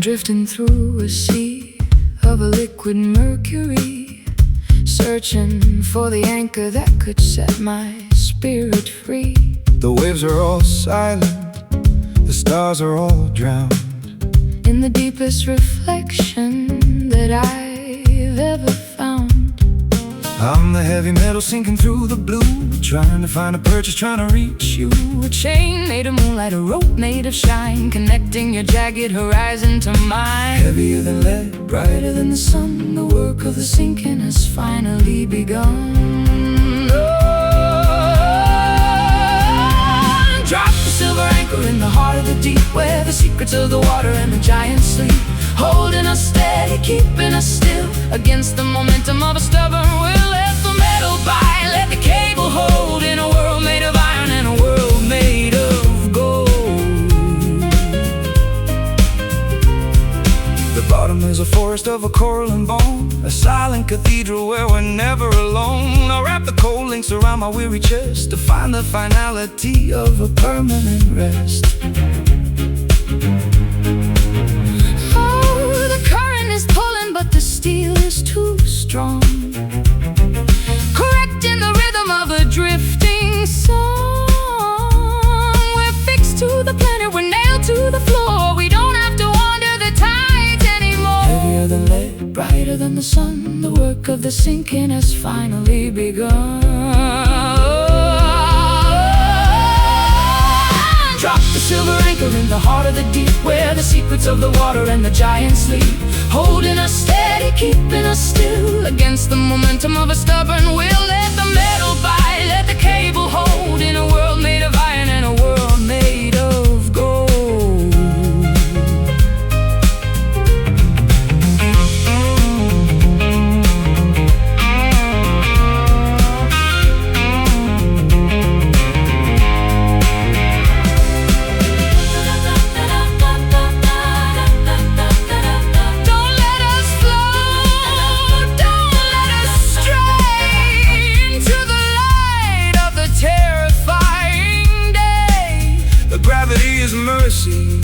Drifting through a sea of a liquid mercury, searching for the anchor that could set my spirit free. The waves are all silent, the stars are all drowned in the deepest reflection that I've ever found. I'm the heavy metal sinking through the blue, trying to find a purchase, trying to reach you. A chain made of moonlight, a rope made of shine, connecting your jagged horizon to mine. Heavier than lead, brighter than the sun, the work of the sinking has finally begun. Drop the silver anchor in the heart of the deep, where the secrets of the water and the giants sleep, holding us steady, keeping us still against the momentum of a stubborn will. Let the metal bite, let the cable hold, in a world made of iron and a world made of gold. The bottom is a forest of a coral and bone, a silent cathedral where we're never alone. I'll wrap the cold links around my weary chest to find the finality of a permanent rest. Oh, the current is pulling, but the steel is too strong, correcting the rhythm of a drifting song. We're fixed to the planet, we're nailed to the floor. We don't have to wander the tides anymore. Heavier than lead, brighter than the sun, the work of the sinking has finally begun. silver anchor in the heart of the deep, where the secrets of the water and the giants sleep, holding us steady, keeping us still against the momentum of a stubborn will. Let the metal bite, let the cable hold, in a world made of iron and a world made of gold. Mercy,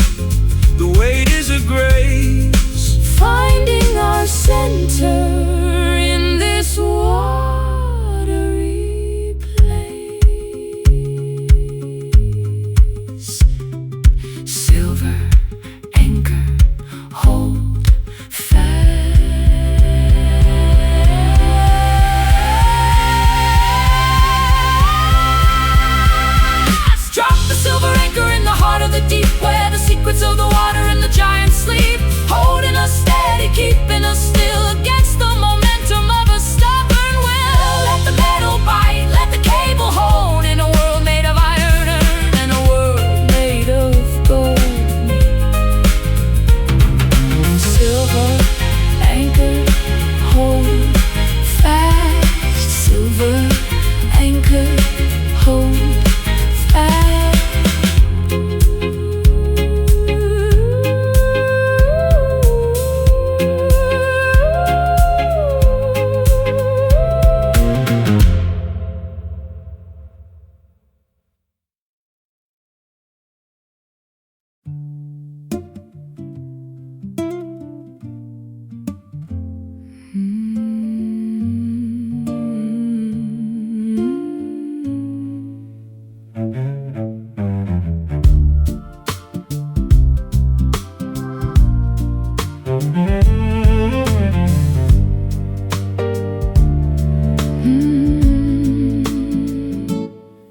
the weight is a grace, finding our center in this watery place. Silver anchor, hold fast. Drop the silver anchor in the heart of the deep, where the secrets of the water and the giants sleep, holding us steady, keeping us still against the momentum of a stubborn will. Let the metal bite, let the cable hold, in a world made of iron and a world made of gold. Silver anchor, hold fast. Silver anchor, hold fast.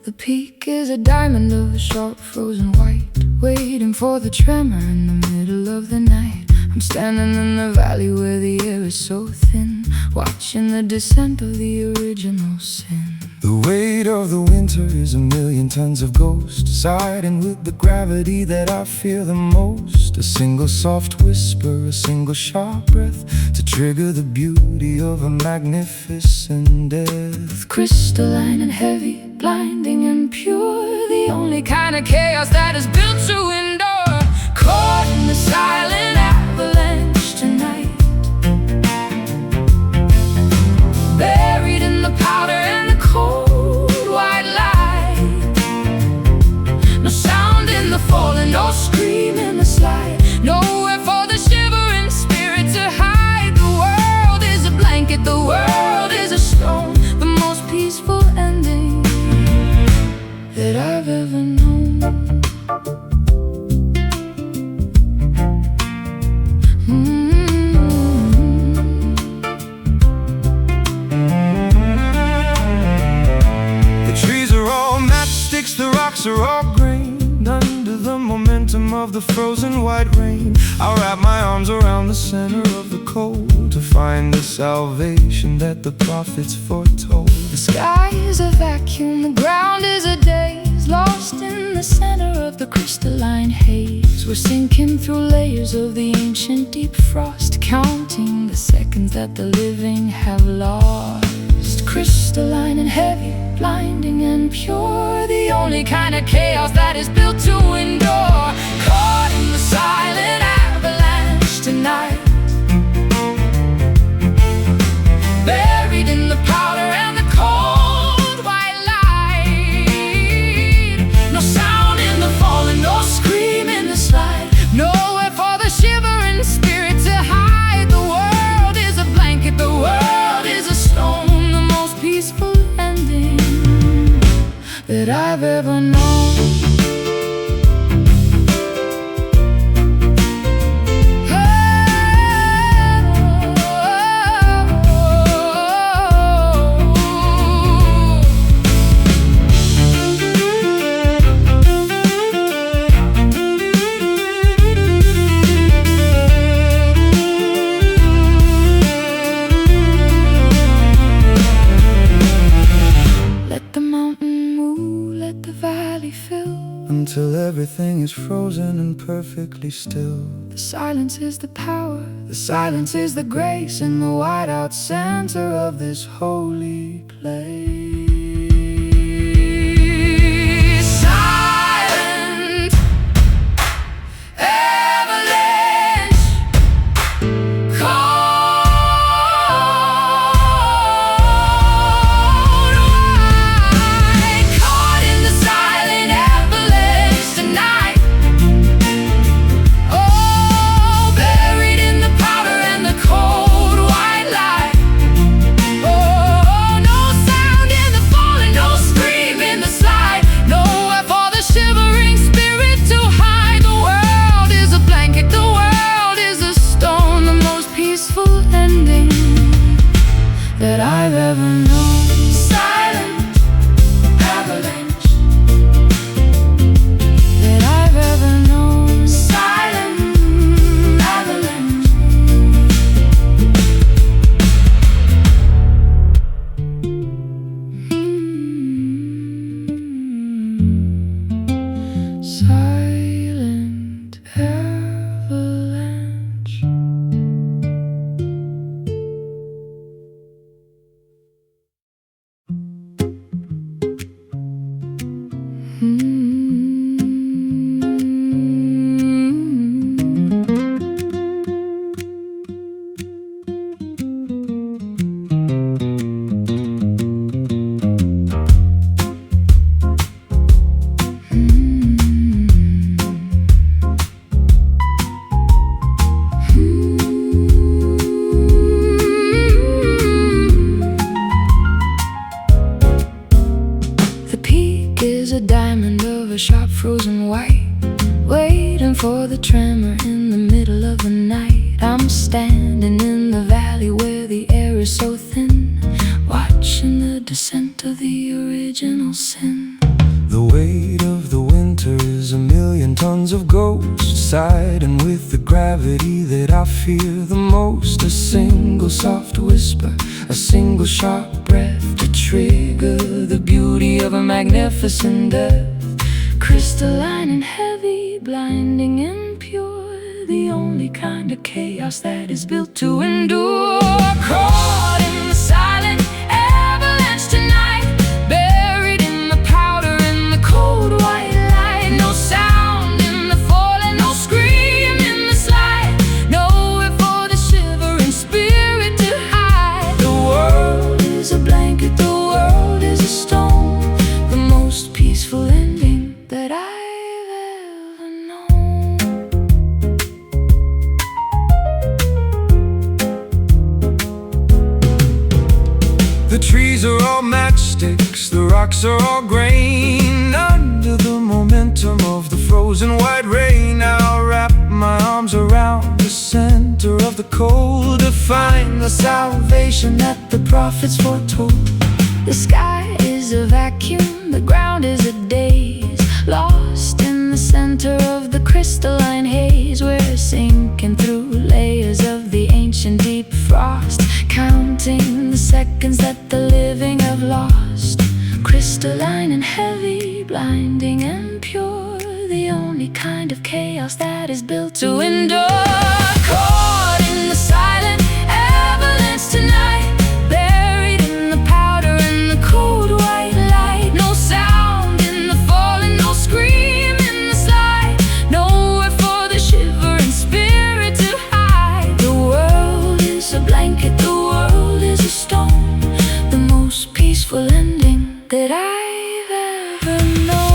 The peak is a diamond of a sharp frozen white, waiting for the tremor in the middle of the night. I'm standing in the valley where the air is so thin, watching the descent of the original sin. The weight of the winter is a million tons of ghost, siding with the gravity that I fear the most. A single soft whisper, a single sharp breath, to trigger the beauty of a magnificent death. Crystalline and heavy, blinding and pure, the only kind of chaos that is built to endure. Caught in the silent avalanche tonight, buried in the powder and the cold white light. No sound in the falling, no scream in the slide, nowhere for the shivering spirit to hide. The world is a blanket, the world is a stone, the most peaceful ending that I've ever known. The trees are all matchsticks, the rocks are all grained under the momentum of the frozen white rain. I'll wrap my arms around the center of the cold, to find the salvation that the prophets foretold. The sky is a vacuum, the ground is a daze, lost in the center of the crystalline haze. We're sinking through layers of the ancient deep frost, counting the seconds that the living have lost. Crystalline and heavy, blinding and pure, the only kind of chaos that is built to endure. Caught in the silent avalanche tonight, buried in the powder and the cold white light. No sound in the falling, no scream in the slide, nowhere for the shivering spirit to hide. The world is a blanket, the world is a stone, the most peaceful ending that I've ever known. till everything is frozen and perfectly still. The silence is the power, the silence is the grace in the white-out center of this holy place. Silent avalanche, cold white, caught in the silent avalanche tonight. Oh, buried in the powder and the cold white light. Oh, no sound in the falling, no scream in the slide, nowhere for the shivering spirit to hide. The world is a blanket, the world is a stone, the most peaceful ending that I've ever known. Silent avalanche that I've ever known. Silent avalanche. Silent avalanche. The peak is a diamond of a sharp frozen white, waiting for the tremor in the middle of the night. I'm standing in the valley where the air is so thin, watching the descent of the original sin. The weight of the winter is a million tons of ghosts siding with the gravity that I fear the most. A single soft whisper, a single sharp breath to trigger the beauty of a magnificent death. Crystalline and heavy, blinding and pure, the only kind of chaos that is built to endure. Caught in the silent avalanche tonight, buried in the powder in the cold white light. No sound in the falling, no scream in the slide, nowhere for the shivering spirit to hide. The world is a blanket, the world is a stone, the most peaceful ending that I've ever known. The trees are all matchsticks, the rocks are all grain, under the momentum of the frozen white rain. I'll wrap my arms around the center of the cold to find the salvation that the prophets foretold. The sky is a vacuum, the ground is a daze, lost in the center of the crystalline haze. We're sinking through layers of the ancient deep frost, counting the seconds that the living have lost. Crystalline and heavy, blinding and pure, the only kind of chaos that is built to endure. Caught in the silent avalanche tonight, buried in the powder and the cold white light. No sound in the falling, no scream in the slide, nowhere for the shivering spirit to hide. The world is a blanket, the world is a stone, the most peaceful ending that I've ever known.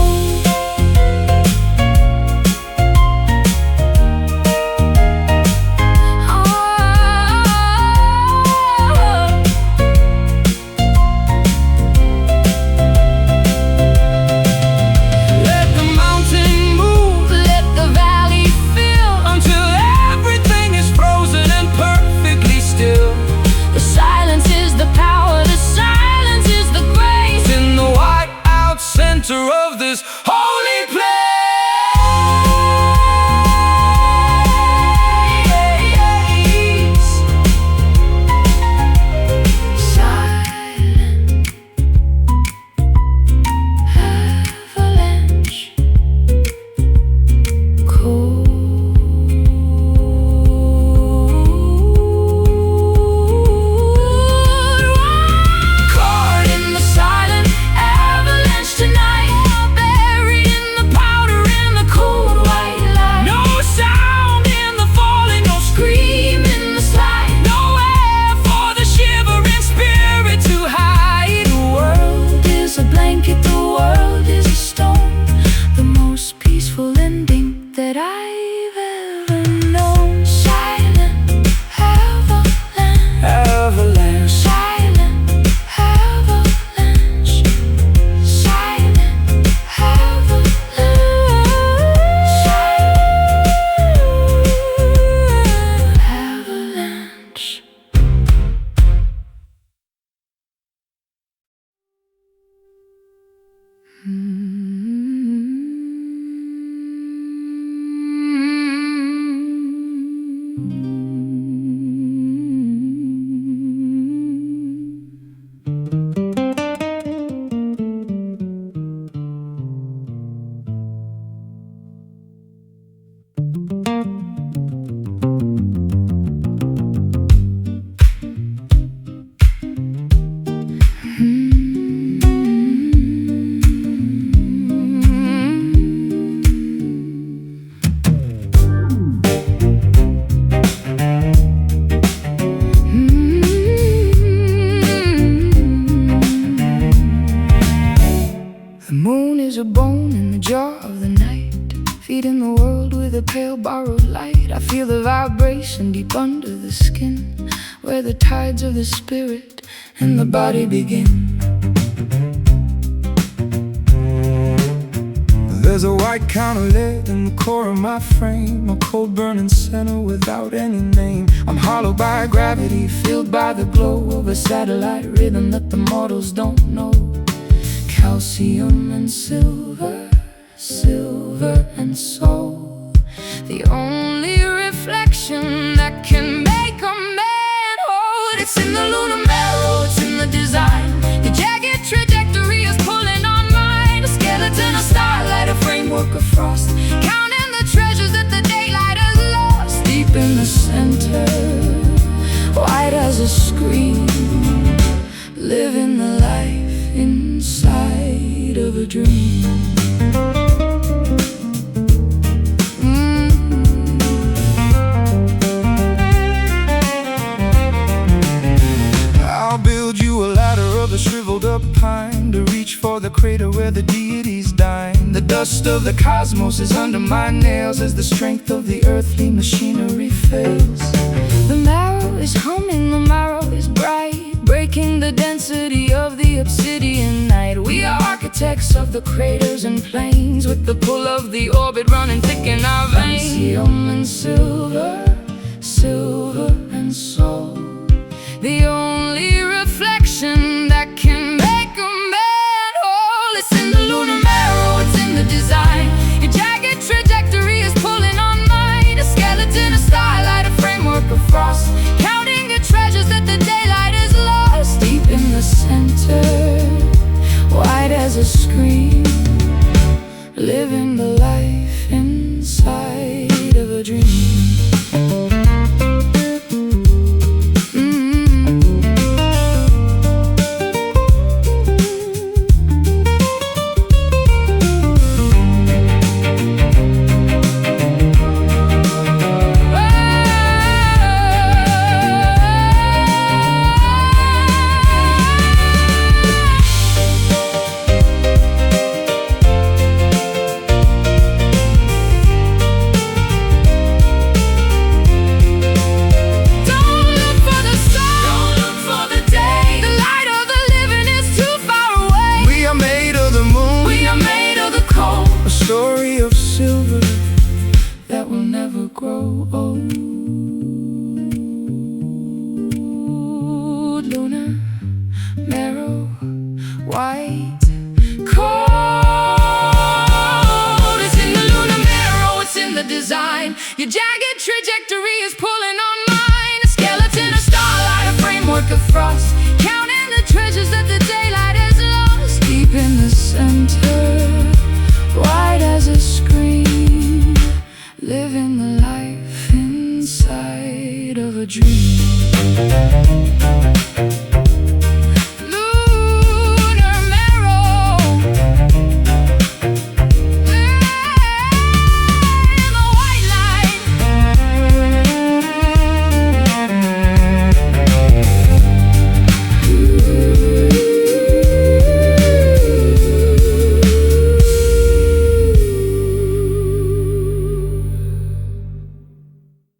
Let the mountain move, let the valley fill, until everything is frozen and perfectly still. The silence is the power, the silence is the grace In the white out center of this holy place. silent avalanche. The moon is a bone in the jaw of the night, feeding the world with a pale borrowed light. I feel the vibration deep under the skin, where the tides of the spirit and the body begin. There's a white counter lit in the core of my frame, a cold burning center without any name. I'm hollowed by gravity, filled by the glow of a satellite rhythm that the mortals don't know. Calcium and silver, silver and soul, the only reflection that can make a man hold. It's in the lunar marrow, it's in the design. The jagged trajectory is pulling on mine. A skeleton, a starlight, a framework of frost, counting the treasures that the daylight has lost. Deep in the center, white as a screen, living the life inside of a dream. I'll build you a ladder of a shriveled up pine, to reach for the crater where the deities dine. The dust of the cosmos is under my nails as the strength of the earthly machinery fails. The marrow is humming, the marrow is bright, breaking the density of the obsidian night. We are architects of the craters and plains, with the pull of the orbit running thick in our veins. Calcium and silver, silver and soul, the only reflection that can make a man whole. It's in the lunar marrow, it's in the design. Your jagged trajectory is pulling on mine. A skeleton, a starlight, a framework of frost, counting the treasures that the daylight has lost. Deep in the center, white as a screen, living the life inside of a dream. Story of silver that will never grow old. Lunar marrow, white cold. It's in the lunar marrow, it's in the design. Your jagged trajectory is pulling on mine. A skeleton, a starlight, a framework of frost,